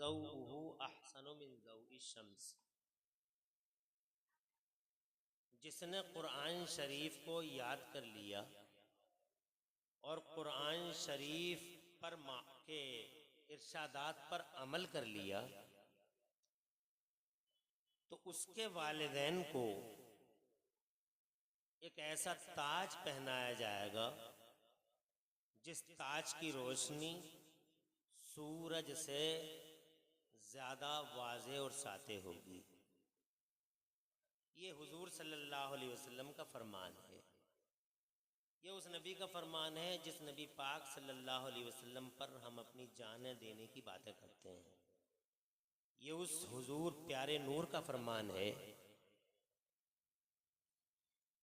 ज़ौउहु अहसनु मिन ज़ौइ शम्स। जिसने कुरान शरीफ को याद कर लिया और कुरान शरीफ पर के इरशादात पर अमल कर लिया तो उसके वालिदैन को एक ऐसा ताज पहनाया जाएगा जिस ताज की रोशनी सूरज से ज़्यादा वाज़े और साते होगी। ये हुजूर सल्लल्लाहु अलैहि वसल्लम का फरमान है। ये उस नबी का फरमान है जिस नबी पाक सल्लल्लाहु अलैहि वसल्लम पर हम अपनी जानें देने की बातें करते हैं। ये उस हुजूर प्यारे नूर का फरमान है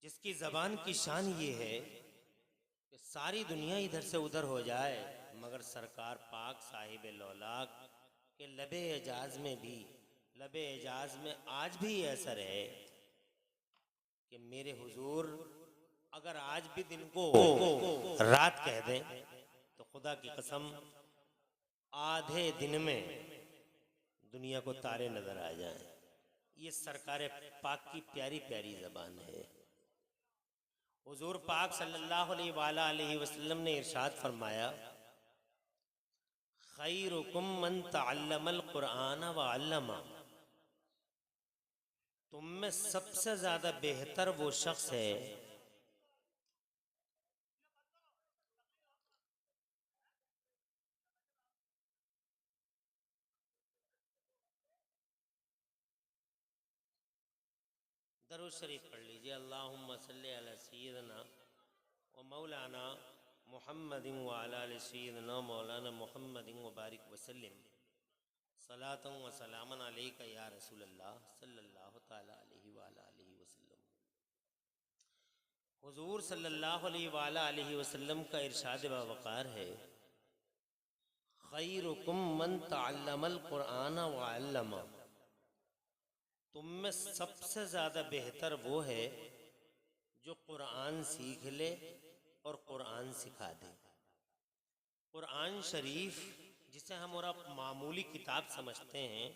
जिसकी ज़बान की शान ये है कि सारी दुनिया इधर से उधर हो जाए मगर सरकार पाक साहिब लौलाक के लबे एजाज में भी, लबे एजाज में आज भी ये असर है कि मेरे हुजूर अगर आज भी दिन को रात कह दें तो खुदा की कसम आधे दिन में दुनिया को तारे नजर आ जाएं। ये सरकार पाक की प्यारी प्यारी ज़बान है। हुजूर पाक सल्लल्लाहु अलैहि वसल्लम ने इरशाद फरमाया, खैरुकुम मन तअल्लमल कुरान व अल्लमा। तुम में सबसे ज्यादा बेहतर वो शख्स है दरूद शरीफ पढ़ लीजिए। अल्लाहुम्मा सल्ली अला सय्यिदना व मौलाना मुहम्मदिन व अला आलि सय्यिदना मौलाना मुहम्मदिन व बारिक वसल्लिम सलातन व सलामन अलैका या रसूल अल्लाह सल्लल्लाहु तआला अलैहि व अला आलिहि वसल्लम। हुजूर सल्लल्लाहु अलैहि वसल्लम का इरशाद बावकार है, खैरुकुम मन तअल्लमल कुरान व अल्लमा। तुम में सबसे ज़्यादा बेहतर वो है जो कुरान सीख ले और कुरान सिखा दे। कुरान शरीफ जिसे हम और आप मामूली किताब समझते हैं,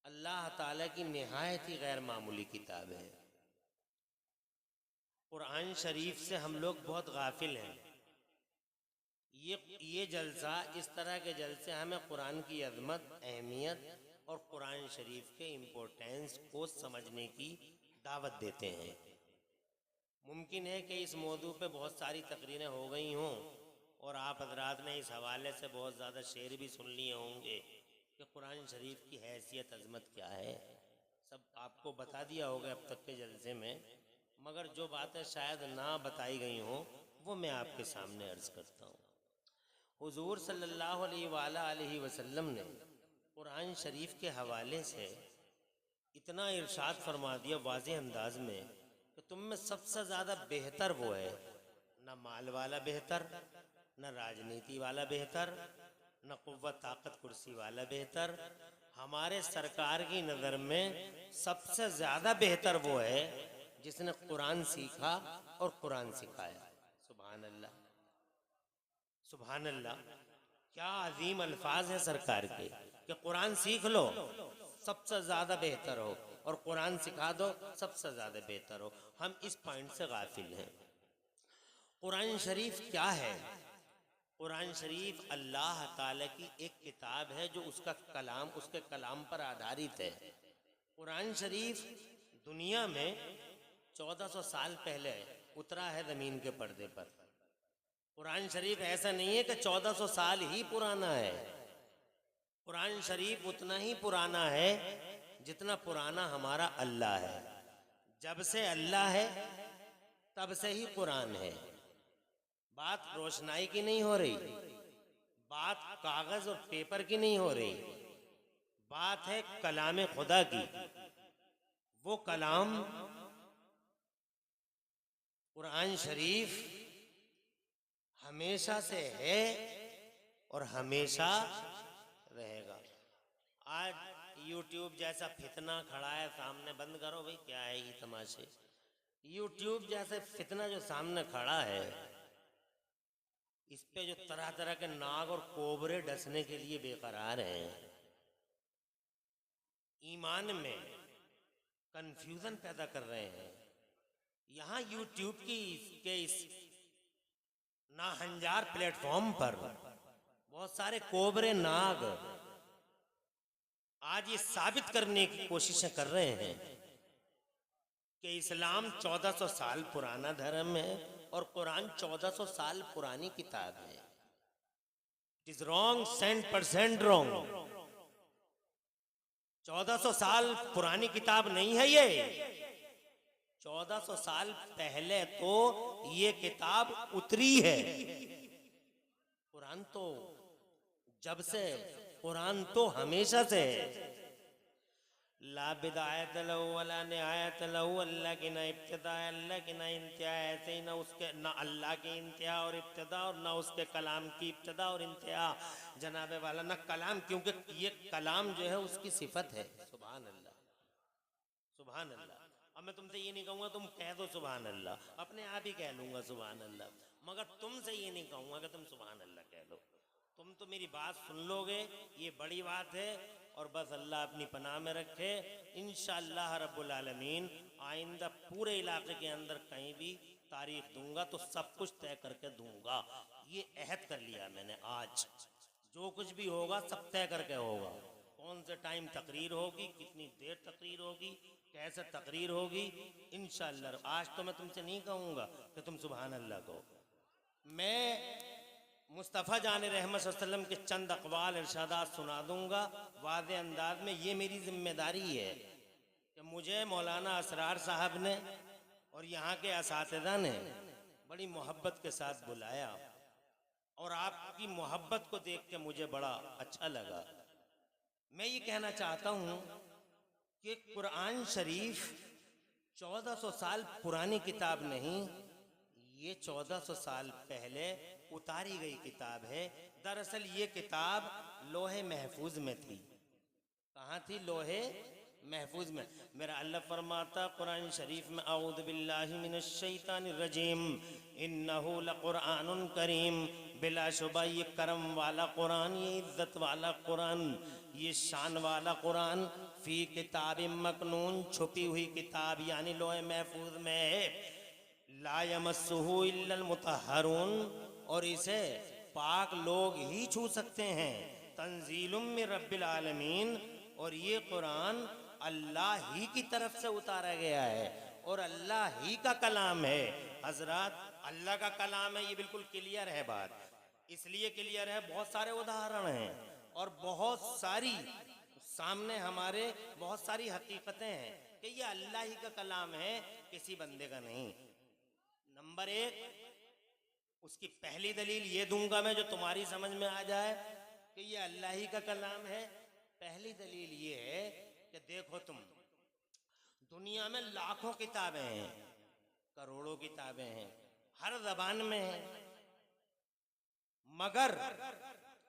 अल्लाह ताला की निहायत ही गैर मामूली किताब है। कुरान शरीफ से हम लोग बहुत गाफिल हैं। ये जलसा, इस तरह के जलसे हमें कुरान की अजमत, अहमियत और कुरान शरीफ के इम्पोर्टेंस को समझने की दावत देते हैं। मुमकिन है कि इस मौजू पे बहुत सारी तकरीरें हो गई हों और आप हजरात ने इस हवाले से बहुत ज़्यादा शेर भी सुन लिए होंगे कि कुरान शरीफ की हैसियत अजमत क्या है। सब आपको बता दिया होगा अब तक के जलसे में, मगर जो बातें शायद ना बताई गई हों वो मैं आपके सामने अर्ज़ करता हूँ। हुजूर सल्लल्लाहु अलैहि वसल्लम ने कुरान शरीफ के हवाले से इतना इरशाद फरमा दिया वाज़ेह अंदाज में कि तुम में सबसे ज़्यादा बेहतर वो है, न माल वाला बेहतर, न राजनीति वाला बेहतर, न कुव्वत ताकत कुर्सी वाला बेहतर। हमारे सरकार की नज़र में सबसे ज़्यादा बेहतर वो है जिसने कुरान सीखा और कुरान सिखाया। सुभान अल्लाह, सुभान अल्लाह। क्या अजीम अल्फाज है सरकार के कि कुरान सीख लो सबसे ज़्यादा बेहतर हो और कुरान सिखा दो सबसे ज़्यादा बेहतर हो। हम इस पॉइंट से गाफिल हैं। कुरान शरीफ क्या है? कुरान शरीफ अल्लाह ताला की एक किताब है जो उसका कलाम, उसके कलाम पर आधारित है। कुरान शरीफ दुनिया में 1400 साल पहले उतरा है ज़मीन के पर्दे पर। कुरान शरीफ ऐसा नहीं है कि 1400 साल ही पुराना है। कुरान शरीफ उतना ही पुराना है जितना पुराना हमारा अल्लाह है। जब से अल्लाह है तब से ही कुरान है। बात रोशनाई की नहीं हो रही, बात कागज और पेपर की नहीं हो रही, बात है कलाम खुदा की। वो कलाम कुरान शरीफ हमेशा से है और हमेशा रहेगा। आज यूट्यूब जैसा फितना खड़ा है सामने, बंद करो भाई, क्या है ये तमाशे। यूट्यूब जैसे फितना जो सामने खड़ा है, इस पे जो तरह तरह के नाग और कोबरे डसने के लिए बेकरार हैं, ईमान में कंफ्यूजन पैदा कर रहे हैं। यहाँ यूट्यूब के इस नाहंजार प्लेटफॉर्म पर बहुत सारे कोबरे नाग आज ये साबित करने की कोशिशें कर रहे हैं कि इस्लाम 1400 साल पुराना धर्म है और कुरान 1400 साल पुरानी किताब है। It is wrong, 100% wrong. 1400 साल पुरानी किताब नहीं है ये। 1400 साल पहले तो ये किताब उतरी है। कुरान तो जब से, कुरान तो हमेशा से है। ला बिदायत लहू वला निहायत लहू, अल्लाह की ना इब्तिदा है, अल्लाह की ना इंतहा। ऐसे ही ना उसके, ना अल्लाह की इंतहा और इब्तिदा और ना उसके कलाम की इब्तिदा और इंतहा जनाबे वाला, ना कलाम, क्योंकि ये कलाम जो है उसकी सिफत है। सुभान अल्लाह, सुभान अल्लाह। अब मैं तुमसे ये नहीं कहूँगा तुम कह दो सुभान अल्लाह, अपने आप ही कह लूँगा सुभान अल्लाह, मगर तुमसे ये नहीं कहूँगा कि तुम सुभान अल्लाह कह दो। तुम तो मेरी बात सुन लोगे, ये बड़ी बात है। और बस अल्लाह अपनी पनाह में रखे। इंशाअल्लाह रब्बुल आलमीन आइंदा पूरे इलाके के अंदर कहीं भी तारीख दूंगा तो सब कुछ तय करके दूंगा। ये अहद कर लिया मैंने। आज जो कुछ भी होगा सब तय करके होगा। कौन से टाइम तकरीर होगी, कितनी देर तकरीर होगी, कैसे तकरीर होगी, इंशाअल्लाह। आज तो मैं तुमसे नहीं कहूँगा कि तुम सुभान अल्लाह कहो। मैं मुस्तफ़ा जान रहमत सल्लल्लाहु अलैहि वसल्लम के चंद अक़वाल इरशादात सुना दूंगा वाज़े अंदाज में। ये मेरी जिम्मेदारी है कि मुझे मौलाना असरार साहब ने और यहाँ के असातिज़ा ने बड़ी मोहब्बत के साथ बुलाया और आपकी मोहब्बत को देख के मुझे बड़ा अच्छा लगा। मैं ये कहना चाहता हूँ कि कुरान शरीफ 1400 साल पुरानी किताब नहीं, ये 1400 साल पहले उतारी गई किताब है। दरअसल ये किताब लोहे महफूज में थी। कहाँ थी? लोहे महफूज में। मेरा अल्लाह फरमाता कुरान शरीफ में, औज़ु बिल्लाहि मिनश शैतानिर रजीम, इन्नहु लकुरआनुन करीम। बिलाशुबा ये करम वाला कुरान, ये इज्जत वाला कुरान, ये शान वाला कुरान फी किताब मकनून, छुपी हुई किताब यानी लोहे महफूज में है। ला यमस्सुहु इल्लल मुतहहरून, और इसे पाक लोग ही छू सकते हैं। तंजीलुम मिर रब्बिल आलमीन, और ये कुरान अल्लाह ही की तरफ से उतारा गया है और अल्लाह ही का कलाम है। हजरत, अल्लाह का कलाम है, ये बिल्कुल क्लियर है बात। इसलिए क्लियर है, बहुत सारे उदाहरण हैं और बहुत सारी सामने हमारे बहुत सारी हकीकतें हैं कि ये अल्लाह ही का कलाम है, किसी बंदे का नहीं। नंबर एक, उसकी पहली दलील ये दूंगा मैं जो तुम्हारी समझ में आ जाए कि ये अल्लाह ही का कलाम है। पहली दलील ये है कि देखो तुम, दुनिया में लाखों किताबें हैं, करोड़ों किताबें हैं, हर जबान में हैं, मगर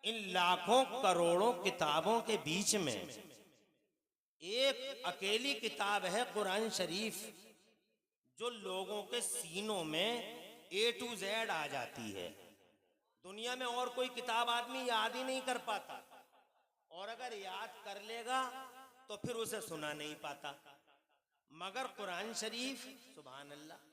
इन लाखों करोड़ों किताबों के बीच में एक अकेली किताब है कुरान शरीफ, जो लोगों के सीनों में A to Z आ जाती है। दुनिया में और कोई किताब आदमी याद ही नहीं कर पाता, और अगर याद कर लेगा तो फिर उसे सुना नहीं पाता। मगर कुरान शरीफ, सुभान अल्लाह।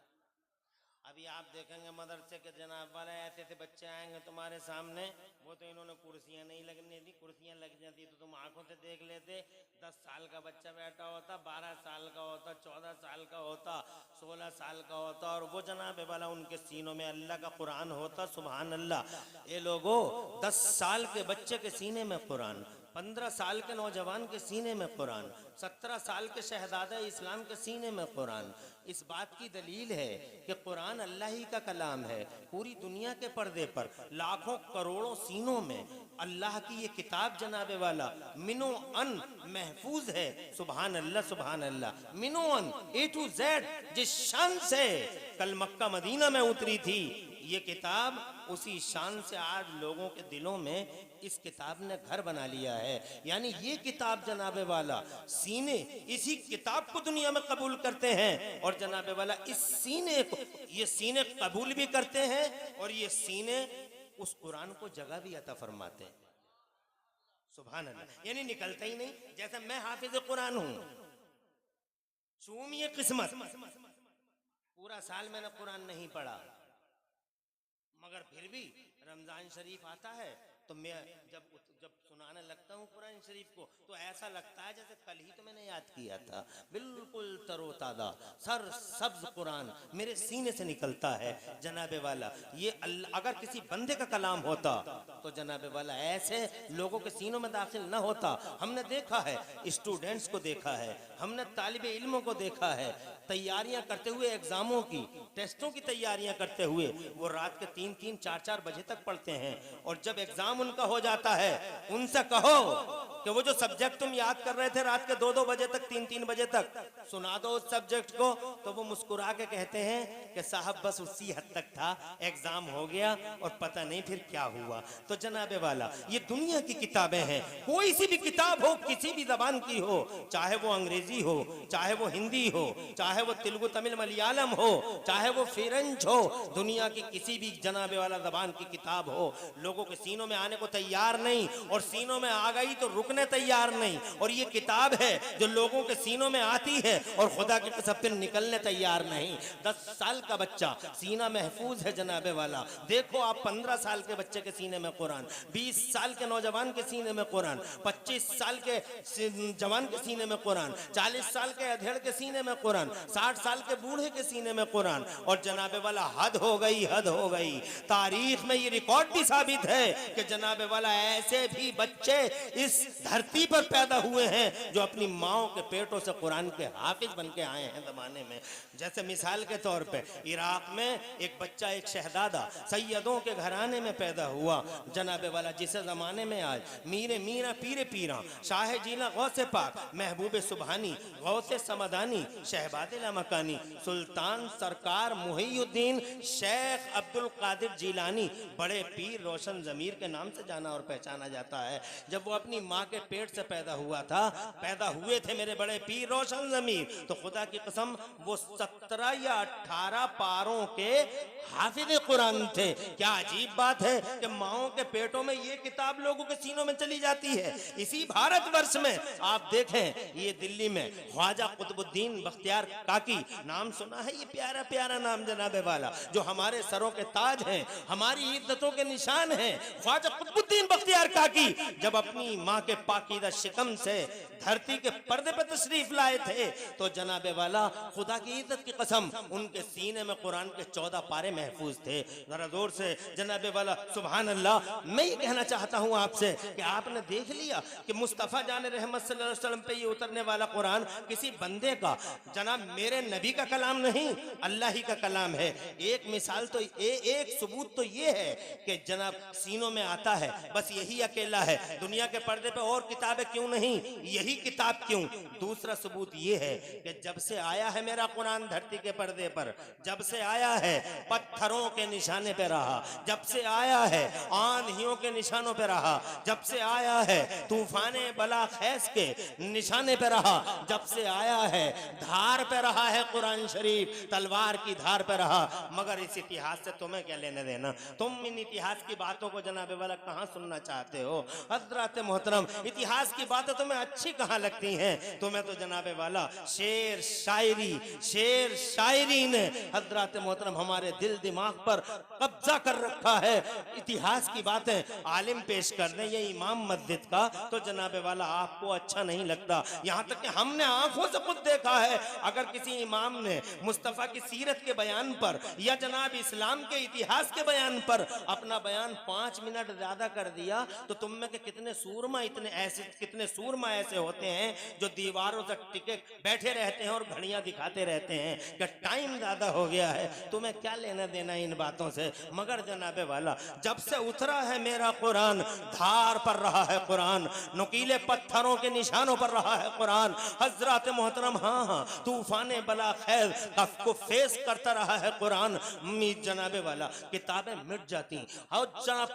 अभी आप देखेंगे मदरसे के जनाब वाले ऐसे ऐसे बच्चे आएंगे तुम्हारे सामने, वो तो इन्होंने कुर्सियां नहीं लगने दी, कुर्सियां लग जाती तो तुम आंखों से देख लेते। 10 साल का बच्चा बैठा होता, 12 साल का होता, 14 साल का होता, 16 साल का होता, और वो जनाब वाला उनके सीनों में अल्लाह का कुरान होता। सुभान अल्लाह। ये लोगों, 10 साल के बच्चे के सीने में कुरान, 15 साल के नौजवान के सीने में कुरान, 17 साल के शहजादा इस्लाम के सीने में कुरान। इस बात की दलील है कि कुरान अल्लाह ही का कलाम है। पूरी दुनिया के पर्दे पर लाखों करोड़ों सीनों में अल्लाह की ये किताब जनाबे वाला मिनो अन महफूज है। सुभान अल्लाह, सुभान अल्लाह। मिनो अन, A to Z, जिस शान से कल मक्का मदीना में उतरी थी ये किताब, उसी शान से आज लोगों के दिलों में इस किताब ने घर बना लिया है। यानी ये किताब जनाबे वाला सीने इसी किताब को दुनिया में कबूल करते हैं, और जनाबे वाला इस सीने को, ये सीने कबूल भी करते हैं और ये सीने उस कुरान को जगह भी अता फरमाते हैं। सुभान अल्लाह, यानी निकलता ही नहीं। जैसे मैं हाफिज कुरान हूं, चूमिए किस्मत, पूरा साल मैंने कुरान नहीं पढ़ा, मगर फिर भी रमजान शरीफ आता है तो मैं जब सुनाने लगता हूँ कुरान शरीफ को तो ऐसा लगता है जैसे कल ही तो मैंने याद किया था। बिल्कुल तरोताजा सर सब्ज कुरान मेरे सीने से निकलता है जनाबे वाला। ये अगर किसी बंदे का कलाम होता तो जनाबे वाला ऐसे लोगों के सीनों में दाखिल न होता। हमने देखा है, स्टूडेंट्स को देखा है, हमने तालिबे इल्मों को देखा है, तैयारियां करते हुए, एग्जामों की, टेस्टों की तैयारियां करते हुए वो रात के 3-3, 4-4 बजे तक पढ़ते हैं। और जब एग्जाम उनका हो जाता है, उनसे कहो कि वो जो सब्जेक्ट तुम याद कर रहे थे रात के 2-2 बजे तक, 3-3 बजे तक, सुना दो उस सब्जेक्ट को, तो वो मुस्कुरा के कहते हैं कि साहब बस उसी हद तक था, एग्जाम हो गया और पता नहीं फिर क्या हुआ। तो जनाबे वाला ये दुनिया की किताबें हैं, कोई सी भी किताब हो, किसी भी जबान की हो, चाहे वो अंग्रेजी हो, चाहे वो हिंदी हो, चाहे वो तेलुगु तमिल मलयालम हो, चाहे वो फ्रेंच हो, दुनिया की किसी भी जनाबे वाला जबान की किताब हो, लोगों के सीनों में आने को तैयार नहीं, और सीनों में आ गई तो रुकने तैयार नहीं। और ये किताब है जो लोगों के सीनों में आती है और खुदा के कसम फिर निकलने तैयार नहीं। 10 साल का बच्चा सीना महफूज है जनाबे वाला। देखो आप 15 साल के बच्चे के सीने में कुरान, 20 साल के नौजवान के सीने में कुरान, 25 साल के जवान के सीने में कुरान, 40 साल के अधेड़ के सीने में कुरान, 60 साल के बूढ़े के सीने में कुरान। और जनाबे वाला हद हो गई, हद हो गई। तारीख में ये रिकॉर्ड भी साबित है कि जनाबे वाला ऐसे भी बच्चे इस धरती पर पैदा हुए हैं जो अपनी माओ के पेटों से कुरान के हाफिज बन के आए हैं जमाने में। जैसे मिसाल के तौर पे इराक में एक बच्चा, एक शहजादा सैयदों के घराने में पैदा हुआ जनाबे वाला, जिसे जमाने में आज मीरे मीरा पीरे पीरा, शाह जीला गौसे पाक, महबूब सुबहानी, गौसे समदानी, शहबादिला मकानी, सुल्तान सरकार मुहियुद्दीन शेख अब्दुल कादिर जिलानी, बड़े पीर रोशन जमीर के नाम से जाना और पहचाना जाता है। जब वो अपनी माँ के पेट से पैदा हुआ था, पैदा हुए थे मेरे बड़े पीर रोशन जमीर, तो खुदा की कसम वो 17 या 18 पारों के हाफिज कुरान थे। क्या अजीब बात है कि माओ के पेटों में ये किताब लोगों के सीनों में चली जाती है। इसी भारतवर्ष में आप देखें, ये दिल्ली में ख्वाजा कुतुबुद्दीन बख्तियार काकी, नाम सुना है? ये प्यारा प्यारा नाम जनाबे वाला, जो हमारे सरों के ताज हैं, हमारी इज्जतों के निशान हैं। ख्वाजा कुतुबुद्दीन बख्तियार काकी जब अपनी माँ के पाकीदा शिकम से धरती के पर्दे पर तशरीफ लाए थे तो जनाबे वाला खुदा की इज्जत की कसम उनके सीने में कुरान के 14 पारे महफूज थे। जरा जोर से जनाबे वाला सुभान अल्लाह। मैं ये कहना चाहता हूँ आपसे कि आपने देख लिया कि मुस्तफ़ा जान रहमत सल्लल्लाहु अलैहि वसल्लम पे ये उतरने वाला कुरान किसी बंदे का, जनाब मेरे नबी का कलाम नहीं, अल्लाह ही का कलाम है। एक मिसाल तो एक सबूत तो ये है कि जनाब सीनों में आता है, बस यही अकेला है। दुनिया के पर्दे पे और किताबें क्यों नहीं, यही किताब क्यों? दूसरा सबूत ये है कि जब से आया है मेरा कुरान धरती के पर्दे पर, जब से आया है पत्थरों के निशाने पे रहा, जब से आया है आंधियों के निशानों पे रहा, जब से आया है तूफाने बला खैस के निशाने पे रहा, जब से आया है धार पे रहा है कुरान शरीफ, तलवार की धार पे रहा। मगर इस इतिहास से तुम्हें क्या लेने देना? तुम इन इतिहास की बातों को जनाबे वाला कहाँ सुनना चाहते हो? हजरत मोहतरम, इतिहास की बातें तुम्हें अच्छी कहाँ लगती हैं? तुम्हें तो जनाबे वाला शेर शायरी ने हजरत मोहतरम हमारे दिल दिमाग पर कब्जा कर रखा है। इतिहास की बातें आलिम पेश कर दें, ये इमाम मस्जिद का, तो जनाबे वाला आपको अच्छा नहीं लगता। यहाँ तक कि हमने आंखों से खुद देखा है, अगर किसी इमाम ने मुस्तफ़ा की सीरत के बयान पर या जनाब इस्लाम के इतिहास के बयान पर अपना बयान 5 मिनट ज्यादा कर दिया तो तुम में के कितने सूरमा ऐसे होते हैं जो दीवारों तक टिके बैठे रहते हैं और घड़ियां दिखाते रहते हैं कि टाइम ज्यादा हो गया है। तुम्हें क्या लेना देना इन बातों से? मगर जनाबे वाला जब से उतरा है मेरा कुरान, धार पर रहा है कुरान, नुकीले पत्थरों के निशानों पर रहा है कुरान। हजरत मोहतरम हाँ तूफाने बला खैर को फेस करता रहा है कुरान। जनाबे वाला किताबें मिट जाती और जनाब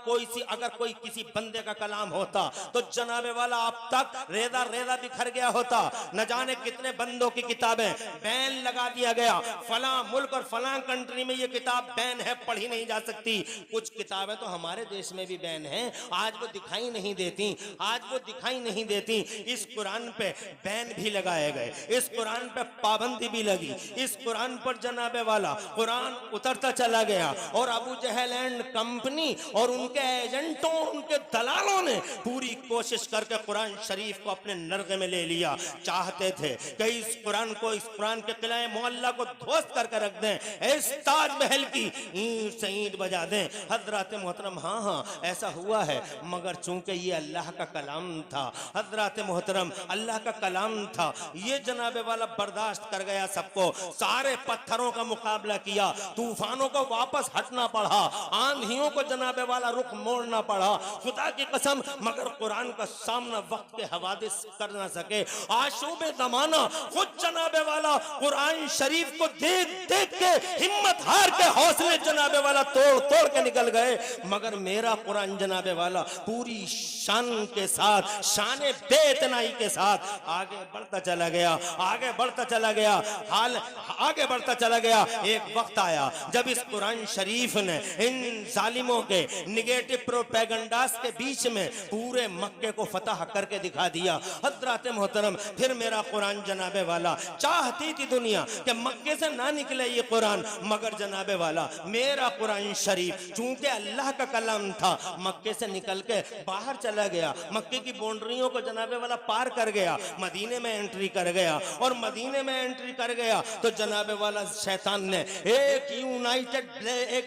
अगर कोई किसी बंदे का कलाम होता तो जनाब जनाबे वाला अब तक रेदा रेदा बिखर गया होता। न जाने कितने बंदों की किताबें बैन लगा दिया गया, फला मुल्क और फला कंट्री में ये किताब बैन है, पढ़ी नहीं जा सकती। कुछ किताबें तो हमारे देश में भी बैन है, आज वो दिखाई नहीं देती, आज वो दिखाई नहीं देती। इस कुरान पे बैन भी लगाए गए, इस कुरान पे पाबंदी भी लगी, इस कुरान पर जनाबे वाला कुरान उतरता चला गया। और अबू जहल एंड कंपनी और उनके एजेंटों, उनके दलालों ने पूरी कोशिश करके कुरान शरीफ को अपने नरगे में ले लिया। चाहते थे कि इस कुरान को, इस कुरान के किले मोहल्ला को ध्वस्त करके रख दें, इस ताजमहल की ईंट से ईंट बजा दें। हजरत मोहतरम, हाँ हाँ ऐसा हुआ है, मगर चूंकि ये अल्लाह का कलाम था, हजरत मोहतरम अल्लाह का कलाम था, ये जनाबे वाला बर्दाश्त कर गया सबको। सारे पत्थरों का मुकाबला किया, तूफानों को वापस हटना पड़ा, आंधियों को जनाबे वाला रुख मोड़ना पड़ा। खुदा की कसम, मगर कुरान का सामना वक्त के हवादिस कर ना सके। आशूबे जमाना खुद जनाबे वाला कुरान शरीफ को देख देख के हिम्मत हार के हौसले जनाबे वाला तोड़ तोड़ के निकल गए। मगर मेरा कुरान जनाबे वाला पूरी शान के साथ, शाने बेइतनाई के साथ आगे बढ़ता चला गया, आगे बढ़ता चला गया, हाल आगे बढ़ता चला गया। एक वक्त आया जब इस कुरान शरीफ ने इन जालिमों के निगेटिव प्रोपेगेंडास के बीच में पूरे मक्के को फतह करके दिखा दिया। हजरत मोहतरम, फिर मेरा कुरान जनाबे वाला, चाहती थी दुनिया कि मक्के से ना निकले ये कुरान, मगर जनाबे वाला मेरा कुरान शरीफ चूंकि अल्लाह का कलाम था, मक्के से निकल के बाहर चला गया, मक्के की बाउंड्रियों को जनाबे वाला पार कर गया, मदीने में एंट्री कर गया। और मदीने में एंट्री कर गया तो जनाबे वाला शैतान ने एक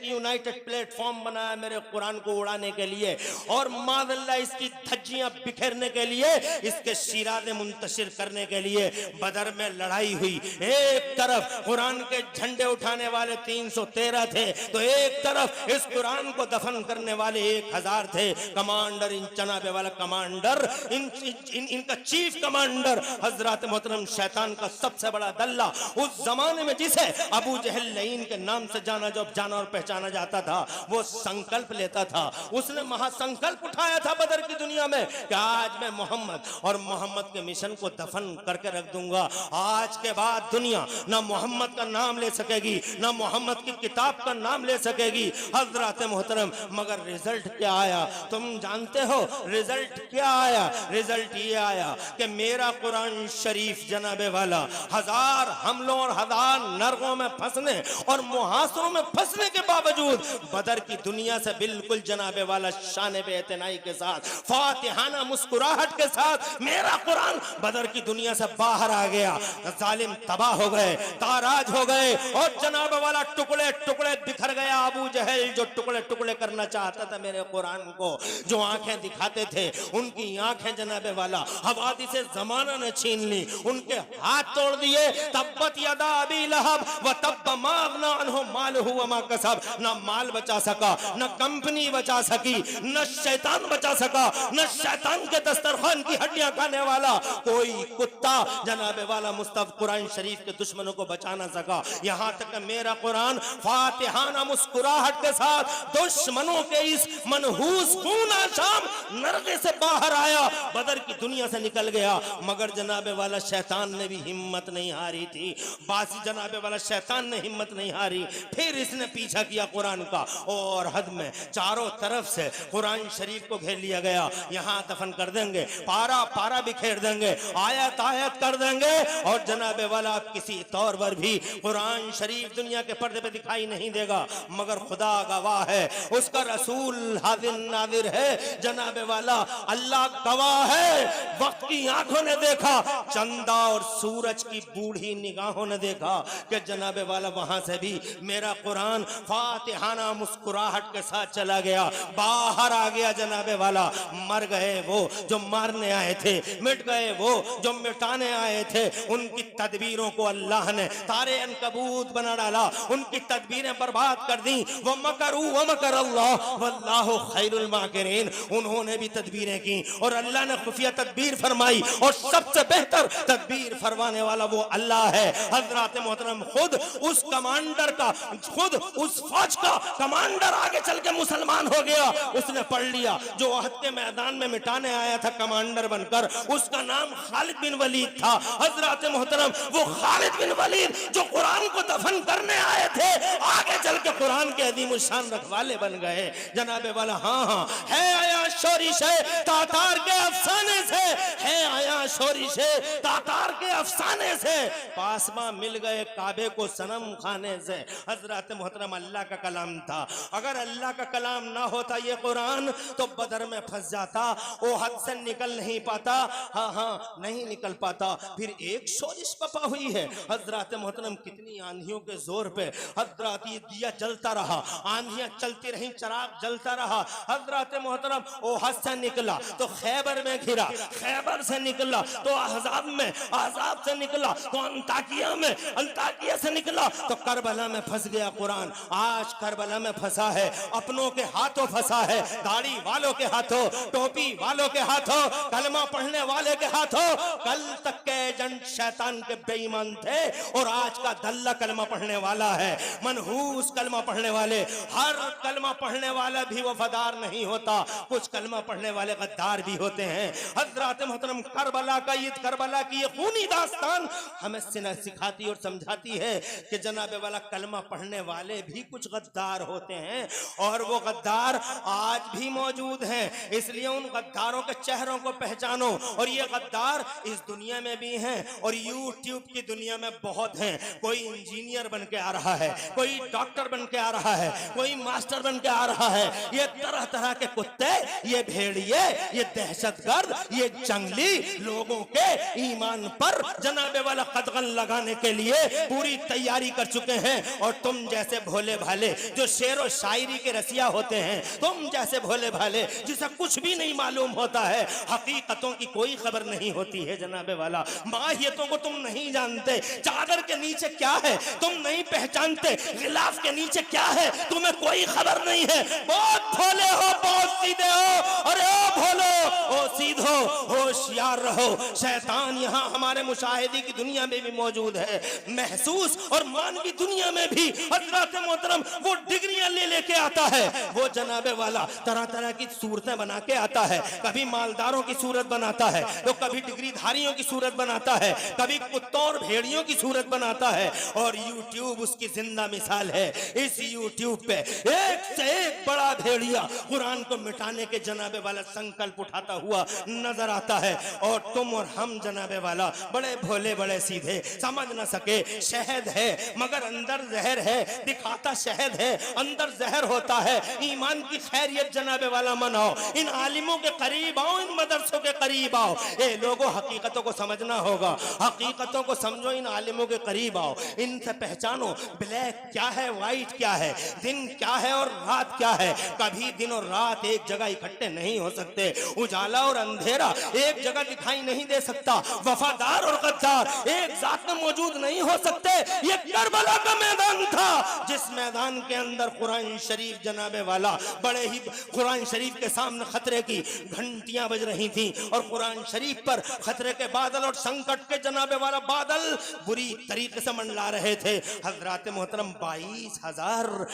यूनाइटेड प्लेटफॉर्म बनाया मेरे कुरान को उड़ाने के लिए, और मादल्ला इसकी धज्जियां बिखेरने के लिए, इसके शिराज़े मुंतशिर करने के लिए। बदर में लड़ाई हुई, एक तरफ कुरान के झंडे उठाने वाले 313 थे, तो एक तरफ इस कुरान को दफन करने वाले 1000 थे। कमांडर, इन जनाबे वाला कमांडर, इनका चीफ कमांडर हजरत मोहतरम शैतान का सबसे बड़ा दल्ला, उस जमाने में जिसे अबू जहल लईन के नाम से जाना और पहचाना जाता था, वो संकल्प लेता था, उसने महासंकल्प उठाया था बदर की दुनिया में कि आज मैं मोहम्मद और मोहम्मद के मिशन को दफन करके रख दूंगा। आज के बाद दुनिया ना मोहम्मद का नाम ले सकेगी, ना मोहम्मद की किताब का नाम ले सकेगी। हजरत मोहतरम, मगर रिजल्ट क्या आया तुम जानते हो? रिजल्ट क्या आया? रिजल्ट ये आया कि मेरा कुरान शरीफ जनाबे वाला हजार हमलों और हजार नरगों में फंसने और मुहासरों में फंसने के बावजूद बदर की दुनिया से बिल्कुल जनाबे वाला शान बेइतनाई के साथ, फातिहाना मुस्कुराहट के साथ मेरा कुरान बदर की दुनिया से बाहर आ गया। जालिम तबाह हो गए, ताराज हो गए, और जनाबे वाला टुकड़े टुकड़े बिखर गया। अबू जहल जो टुकड़े टुकड़े करना चाहता था मेरे कुरान को, जो आंखें दिखाते थे, उनकी आंखें जनाबे वाला हवादी से जमाना ने छीन ली, उनके हाथ तोड़ दिए। तब्बत यदा अबी लहब व तब्ब मा अगना अन्हु मालुहु व मा कसब। न माल बचा सका, न कंपनी बचा सकी, न शैतान बचा सका, न शैतान के दस्तरखान की हड्डियां खाने वाला कोई कुत्ता जनाबे वाला मुस्तफ कुरान शरीफ के दुश्मनों को बचा ना सका। यहां तक कि मेरा कुरान फातिहाना मुस्कुराहट के साथ दुश्मनों के इस मनहूस खून आशाम नरके से बाहर आया, बदर की दुनिया से निकल गया। मगर जनाबे वाला शैतान ने भी हिम्मत नहीं हारी थी, बासी जनाबे वाला शैतान ने हिम्मत नहीं हारी। फिर इसने पीछा किया कुरान का, और हद में चारों तरफ से कुरान शरीफ को घेर लिया गया। यहाँ दफन कर देंगे, पारा पारा बिखेर देंगे, आयत आयत कर देंगे, और जनाबे वाला आप किसी तौर पर भी कुरान शरीफ दुनिया के पर्दे पे दिखाई नहीं देगा। मगर खुदा गवाह है, उसका रसूल हाजिर नाजिर है, जनाबे वाला अल्लाह गवाह है। वक्त की आंखों ने देखा, चंदा और सूरज की बूढ़ी निगाहों ने देखा कि जनाबे वाला वहां से भी मेरा कुरान फातिहाना मुस्कुराहट के साथ चला गया, बाहर आ गया। जनाबे वाला मर गए वो जो मारने आए थे, मिट गए वो जो मिटाने आए थे। उनकी तदबीरों को अल्लाह ने तारे अनकबूत बना डाला, उनकी तदबीरें बर्बाद कर दी। वो मकरू व मकर अल्लाह वल्लाहु खैरुल माकिरीन। उन्होंने भी तदबीरें की और अल्लाह ने खुफिया तदबीर फरमाई, और सबसे बेहतर तदबीर फरमाने वाला वो अल्लाह है। हजरत मोहतरम खुद उस कमांडर का, खुद उस फौज का कमांडर आगे चल के मुसलमान हो गया। उसने पढ़ लिया जो अहद के मैदान में मिटाने उठाने आया था कमांडर बनकर, उसका नाम खालिद बिन वलीद था। हजरत मोहतरम वो खालिद बिन वलीद जो कुरान को दफन करने आए थे, आगे चल के कुरान के अदीम शान रखवाले बन गए जनाबे वाला। हाँ हाँ, है आया शोरिश है तातार के अफसाने से, है आया शोरिश है तातार के अफसाने से, पासमा मिल गए काबे को सनम खाने से। हजरत मोहतरम अल्लाह का कलाम था, अगर अल्लाह का कलाम ना होता ये कुरान तो बदर में फंस जाता, वो हद से निकल नहीं पाता। हाँ हाँ, नहीं निकल पाता। फिर एक शोरिश पपा हुई है हजरत मोहतरम, कितनी आंधियों के जोर पे हजरत ये दिया जलता रहा, आंधियां चलती रही, चराग जलता रहा। हजरत मोहतरम वो हद से निकला तो खैबर में घिरा, खैबर से निकला तो अहज़ाब में, अहज़ाब से निकला तो अंताकिया में, अंताकिया से निकला तो करबला में फंस गया कुरान। आज करबला में फंसा है, अपनों के हाथों फंसा है, दाढ़ी वालों के हाथों, टोपी वालों के हाथों, कलमा पढ़ने वाले के हाथों। कल तक के एजेंट शैतान के बेईमान थे और आज का दल्ला कलमा पढ़ने वाला है, मनहूस कलमा पढ़ने वाले। हर कलमा पढ़ने वाला भी वफादार नहीं होता, कुछ कलमा पढ़ने वाले गद्दार भी होते हैं। हजरत मोहतरम करबला का ईद, करबला की ये खूनी दास्तान हमें सिखाती और समझाती है कि जनाबे वाला कलमा पढ़ने वाले भी कुछ गद्दार होते हैं और वो गद्दार आज भी मौजूद हैं। इसलिए उन गद्दारों के चेहरों को पहचानो। और ये गद्दार इस दुनिया में भी हैं और यूट्यूब की दुनिया में बहुत हैं। कोई इंजीनियर बन के आ रहा है, कोई डॉक्टर बन के आ रहा है, कोई मास्टर बन के आ रहा है। ये तरह तरह के कुत्ते, ये भेड़िए, ये दहशतगर्द, ये जंगली लोगों के ईमान पर जनाबे वाला कदगन लगाने के लिए पूरी तैयारी कर चुके हैं। और तुम जैसे भोले भाले जो शेर और शायरी के रसिया होते हैं, तुम जैसे भोले भाले जिसे कुछ भी नहीं मालूम होता है, हकीकतों की कोई खबर नहीं होती है जनाबे वाला, माहियतों को तुम नहीं जानते, चादर के नीचे क्या है तुम नहीं पहचानते, गिलाफ के नीचे क्या है तुम्हें कोई खबर नहीं है। बहुत भोले हो, बहुत सीधे हो। अरे ओ भोलो, ओ सीधो, होशियार रहो। शैतान यहाँ हमारे मुशाहिदी की दुनिया में भी मौजूद है, महसूस और मानवी दुनिया में भी। हजरत मोहतरम वो डिग्रियां ले लेके आता है, वो जनाबे वाला तरह तरह की सूरतें बना के आता है। कभी मालदारों की सूरत बनाता है तो कभी डिग्रीधारियों की सूरत बनाता है, कभी कुत्तों और भेड़ियों की सूरत बनाता है। और यूट्यूब उसकी जिंदा मिसाल है। इस यूट्यूब पे एक से एक बड़ा भेड़िया कुरान को मिटाने के जनाबे वाला संकल्प उठाता हुआ नजर आता है। और तुम और हम जनाबे वाला बड़े भोले, बड़े सीधे, समझ न सके। शहद है मगर अंदर जहर है, दिखाता शहद है अंदर जहर होता है। ईमान की खैरियत जनाबे वाला मनाओ, इन आलिमों के करीब आओ, इन मदरसों के करीब आओ। ए लोगों, हकीकतों को समझना होगा, हकीकतों को समझो, इन आलिमों के करीब आओ, इनसे पहचानो ब्लैक क्या है, व्हाइट क्या है, दिन क्या है और रात क्या है। कभी दिन और रात एक जगह इकट्ठे नहीं हो सकते, उजाला और अंधेरा एक जगह दिखाई नहीं दे सकता, वफादार और गद्दार एक साथ में मौजूद नहीं हो सकते। ये करबला का मैदान था जिस मैदान के अंदर कुरान शरीफ जनाबे वाला, बड़े ही कुरान शरीफ के सामने खतरे की घंटियां बज रही थी और कुरान शरीफ पर खतरे के बादल और संकट के जनाबे वाला बादल बुरी तरीके से मंडला रहे थे। हजरत मोहतरम 22,000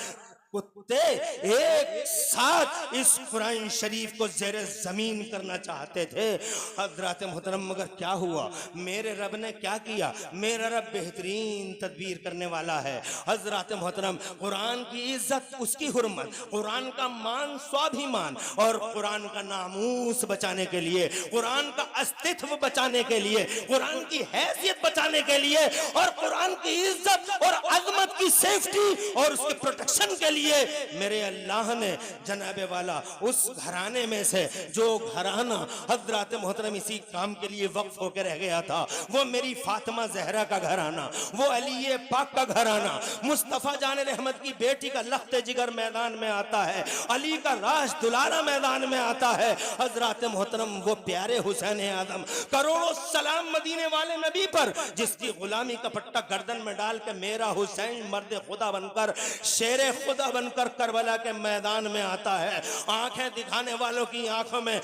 कुत्ते एक साथ इस कुरान शरीफ को ज़ेरे ज़मीन करना चाहते थे। हज़रत मोहतरम मगर क्या हुआ, मेरे रब ने क्या किया? मेरा रब बेहतरीन तदबीर करने वाला है। हज़रत मोहतरम कुरान की इज्जत, उसकी हुर्मत, कुरान का मान, स्वाभिमान और कुरान का नामूस बचाने के लिए, कुरान का अस्तित्व बचाने के लिए, कुरान की हैसियत बचाने के लिए और कुरान की इज्जत और अजमत की सेफ्टी और उसके प्रोटेक्शन के लिए मेरे अल्लाह ने जनाबे वाला उस घराने में से, जो घराना हजरत मोहतरम इसी काम के लिए वक्फ होकर रह गया था, वो मेरी फातिमा जहरा का घराना, वो अली पाक का घराना, मुस्तफ़ा जान रहमत की बेटी का लख्त जिगर मैदान में आता है, अली का राज दुलारा मैदान में आता है। हजरत मोहतरम वो प्यारे हुसैन आदम, करोड़ों सलाम मदीने वाले नबी पर, जिसकी गुलामी का पट्टा गर्दन में डाल के मेरा हुसैन मर्द खुदा बनकर शेर खुदा बनकर करबला के मैदान में आता है। आंखें दिखाने वालों की आंखों में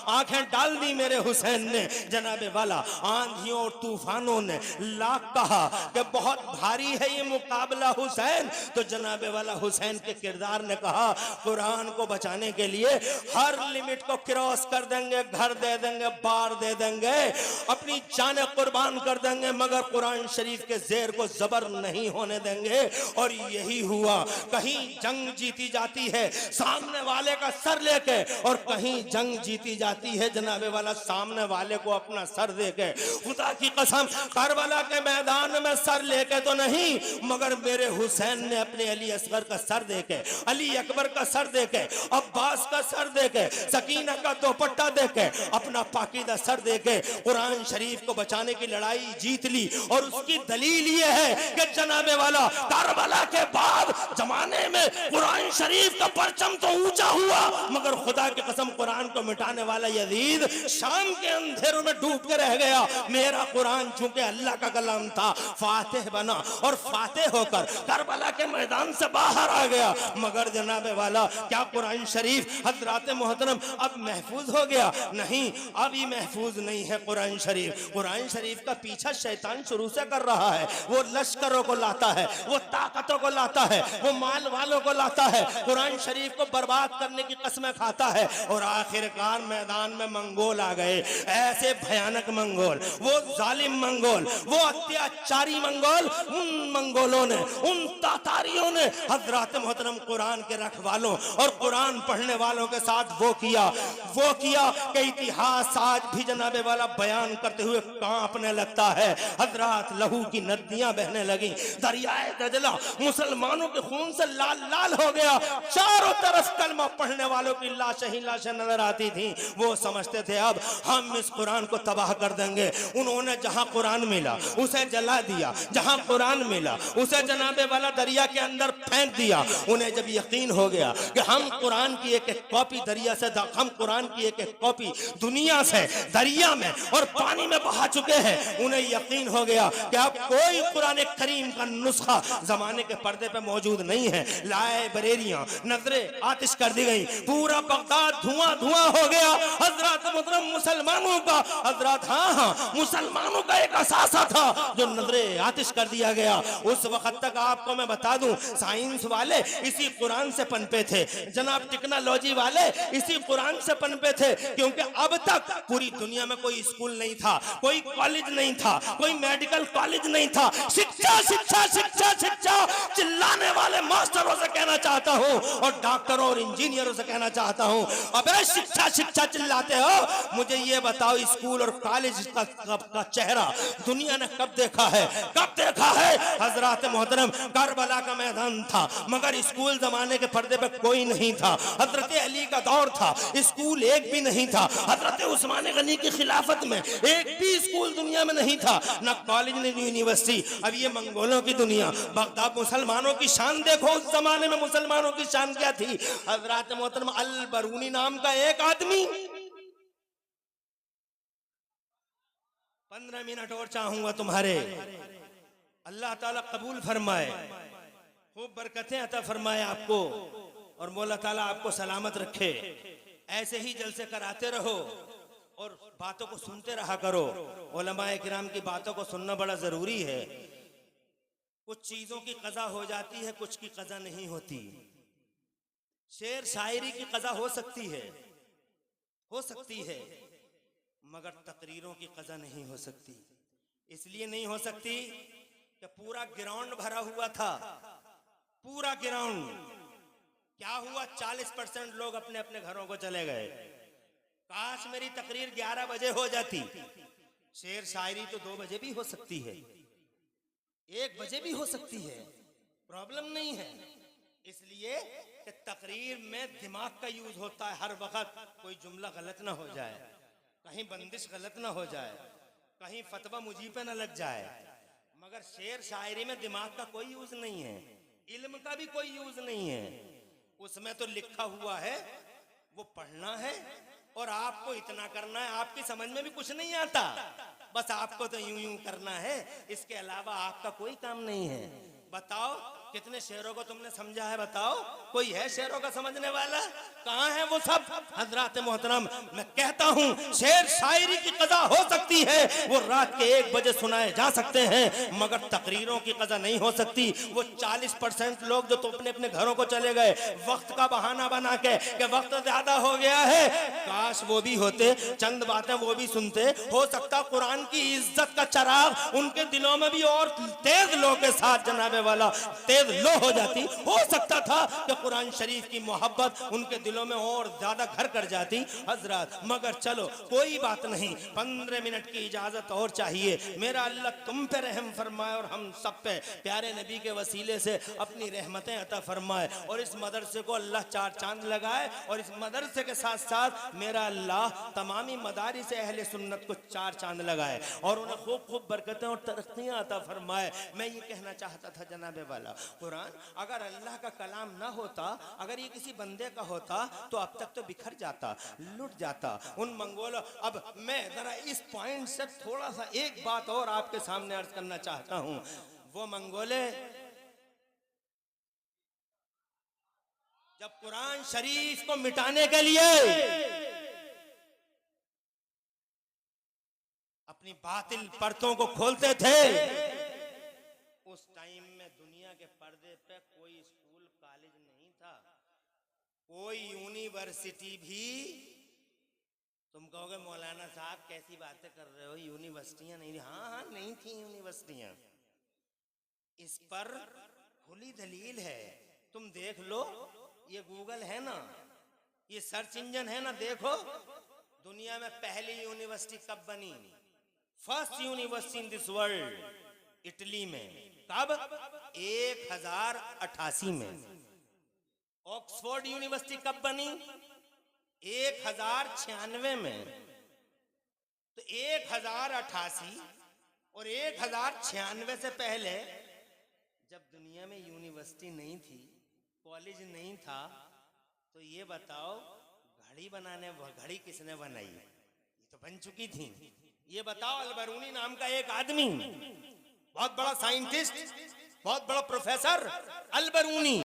आंखें डाल दी मेरे हुसैन ने। जनाबे वाला आंधियों और तूफानों ने लाख कहा कि बहुत भारी है ये मुकाबला हुसैन, तो जनाबे वाला हुसैन के किरदार ने कहा कुरान को बचाने के लिए हर लिमिट को क्रॉस कर देंगे, घर दे देंगे, बार दे देंगे, अपनी जान कुर्बान कर देंगे, मगर कुरान शरीफ के ज़ेर को जबर नहीं होने देंगे। और यही हुआ। कहीं जंग जीती जाती है सामने वाले का सर लेके, और कहीं जंग जीती जाती है जनाबे वाला सामने वाले को अपना सर देके। खुदा की कसम करबला के मैदान में सर लेके तो नहीं, मगर मेरे हुसैन ने अपने अली असगर का सर देके, अली अकबर का सर देके, अब्बास का सर देके, सकीना का दोपट्टा देके, अपना पाकीदा सर देके कुरान शरीफ को बचाने की लड़ाई जीत ली। और उसकी दलील ये है कि जनाबे वाला करबला के बाद जमाने में कुरान शरीफ का परचम तो ऊंचा हुआ, मगर खुदा की कसम कुरान को मिटाने वाला यजीद शाम के अंधेरों में डूब के रह गया। मेरा कुरान चूंकि अल्लाह का कलाम था, फातिह बना और फातिह होकर करबला के मैदान से बाहर आ गया। मगर जनाबे वाला क्या कुरान शरीफ हजरात मोहतरम अब महफूज हो गया? नहीं, अभी महफूज नहीं है कुरान शरीफ। कुरान शरीफ का पीछा शैतान शुरू से कर रहा है। वो लश्करों को लाता है, वो ताकतों को लाता है, वो माल वालों को लाता है, कुरान शरीफ को बर्बाद करने की कसमें खाता है। और आखिरकार मैदान में मंगोल आ गए, ऐसे भयानक मंगोल, वो जालिम मंगोल, वो अत्याचारी मंगोल। उन मंगोलों ने, उन तातारियों ने हजरात मोहतरम कुरान के रखवालों और कुरान पढ़ने वालों के साथ वो किया कि इतिहास आज भी जनाबे वाला बयान करते हुए कांपने लगता है। हजरात लहू की नदियां बहने लगी, दरियाए दजला मुसलमानों के खून से लाल लाल हो गया। चारों तरफ कलमा पढ़ने वालों की लाशें ही लाशें नजर आती थी। वो समझते थे अब हम इस कुरान को तबाह कर देंगे। उन्होंने जहां कुरान मिला उसे जला दिया, जहां कुरान मिला उसे जनाबे वाला दरिया के अंदर फेंक दिया। उन्हें जब यकीन हो गया कि हम कुरान की एक एक कॉपी दरिया से, हम कुरान की एक एक कॉपी दुनिया से दरिया में और पानी में बहा चुके हैं, उन्हें यकीन हो गया कि अब कोई कुरान करीम का नुस्खा जमाने के पर्दे पे मौजूद नहीं है। लाइब्रेरियां नजरें आतिश कर दी गई, पूरा बगदाद धुआं धुआं हो गया। हजरत मतलब मुसलमानों का, हजरत हाँ मुसलमानों का एक असासा था जो नजरें आतिश कर दिया गया। उस वक्त तक आपको मैं बता दूं, साइंस वाले इसी कुरान से पनपे थे, जनाब टेक्नोलॉजी वाले इसी कुरान से पनपे थे, क्योंकि अब तक पूरी दुनिया में कोई स्कूल नहीं था, कोई कॉलेज नहीं था, कोई मेडिकल कॉलेज नहीं था। शिक्षा शिक्षा शिक्षा शिक्षा चिल्लाने वाले मास्टरों से कहना चाहता हूं और डॉक्टरों और इंजीनियरों से कहना चाहता हूं, अबे शिक्षा शिक्षा चिल्लाते हो, मुझे ये बताओ स्कूल और कॉलेज का चेहरा दुनिया ने कब देखा है? कब देखा है? हजरात मोहतरम करबला का मैदान था, मगर स्कूल जमाने के पर्दे पे कोई नहीं था। हजरत अली का दौर था, स्कूल एक भी नहीं था। हजरत उस्मान गनी की खिलाफत में एक भी स्कूल दुनिया में नहीं था, न कॉलेज न यूनिवर्सिटी। अब ये मंगोलों की दुनिया, बगदाद मुसलमानों की शान देखो। उस जमाने में मुसलमानों की शान क्या थी? हजरत मोहतरम अल बरूनी नाम का एक आदमी, 15 मिनट और चाहूंगा तुम्हारे, अल्लाह ताला कबूल फरमाए, खूब बरकतें अता फरमाए आपको, और मौला ताला आपको सलामत रखे। ऐसे ही जलसे कराते रहो और बातों को सुनते रहा करो। उलमाए किराम की बातों को सुनना बड़ा जरूरी है। कुछ चीजों की कज़ा हो जाती है, कुछ की कज़ा नहीं होती। शेर शायरी की कज़ा हो सकती है, मगर तकरीरों की कज़ा नहीं हो सकती। इसलिए नहीं हो सकती कि पूरा ग्राउंड भरा हुआ था, पूरा ग्राउंड। क्या हुआ? 40% लोग अपने अपने घरों को चले गए। काश मेरी तकरीर 11 बजे हो जाती। शेर शायरी तो 2 बजे भी हो सकती है, 1 बजे भी हो सकती है, प्रॉब्लम नहीं है। इसलिए कि तकरीर में दिमाग का यूज होता है हर वक्त। कोई जुमला गलत ना हो जाए, कहीं बंदिश गलत ना हो जाए, कहीं फतवा मुझी पे ना लग जाए। मगर शेर शायरी में दिमाग का कोई यूज नहीं है, इल्म का भी कोई यूज नहीं है। उसमें तो लिखा हुआ है, वो पढ़ना है और आपको इतना करना है। आपकी समझ में भी कुछ नहीं आता, बस आपको तो यूं यूं करना है, इसके अलावा आपका कोई काम नहीं है। बताओ कितने शेरों को तुमने समझा है बताओ? कोई है शेरों का समझने वाला? कहाँ है वो सब? हजरात मोहतरम, मैं कहता हूँ शेर शायरी की कज़ा हो सकती है, वो रात के 1 बजे सुनाए जा सकते हैं, मगर तकरीरों की कज़ा नहीं हो सकती। वो 40% लोग जो तो अपने अपने घरों को चले गए वक्त का बहाना बना के कि वक्त ज्यादा हो गया है, काश वो भी होते, चंद बातें वो भी सुनते, हो सकता कुरान की इज्जत का चराग उनके दिलों में भी और तेज लो के साथ जनाबे वाला तेज लो हो जाती। हो सकता था कि कुरान शरीफ की मोहब्बत उनके दिलों में और ज्यादा घर कर जाती हजरत। मगर चलो कोई बात नहीं, 15 मिनट की इजाजत और चाहिए। मेरा अल्लाह तुम पे रहम फरमाए और हम सब पे प्यारे नबी के वसीले से अपनी रहमतें अता फरमाए, और इस मदरसे को अल्लाह 4 चांद लगाए, और इस मदरसे के साथ साथ मेरा अल्लाह तमामी मदारिस से अहले सुन्नत को 4 चांद लगाए और उन्हें खूब खूब बरकतें और तरक्कियां अता फरमाए। मैं ये कहना चाहता था जनाबे वाला, कुरान अगर अल्लाह का कलाम ना होता, अगर ये किसी बंदे का होता तो अब तक तो बिखर जाता, लुट जाता उन मंगोलों। अब मैं जरा इस पॉइंट से थोड़ा सा एक बात और आपके सामने अर्ज करना चाहता हूं। वो मंगोले जब कुरान शरीफ को मिटाने के लिए अपनी बातिल परतों को खोलते थे, उस टाइम में दुनिया के पर्दे पे कोई स्कूल कॉलेज नहीं था, कोई यूनिवर्सिटी भी। तुम कहोगे मौलाना साहब कैसी बातें कर रहे हो, यूनिवर्सिटियां नहीं थी? हाँ हाँ नहीं थी यूनिवर्सिटियां, इस पर खुली दलील है। तुम देख लो, ये गूगल है ना, ये सर्च इंजन है ना, देखो दुनिया में पहली यूनिवर्सिटी कब बनी। First university in this world Italy में, कब? 1088 में। ऑक्सफोर्ड यूनिवर्सिटी कब बनी? 1096 में। तो 1088 और 1096 से पहले जब दुनिया में यूनिवर्सिटी नहीं थी, कॉलेज नहीं था, तो ये बताओ घड़ी बनाने, घड़ी किसने बनाई? ये तो बन चुकी थी। ये बताओ, अलबरूनी नाम का एक आदमी, बहुत बड़ा साइंटिस्ट, बहुत बड़ा प्रोफेसर अलबरूनी,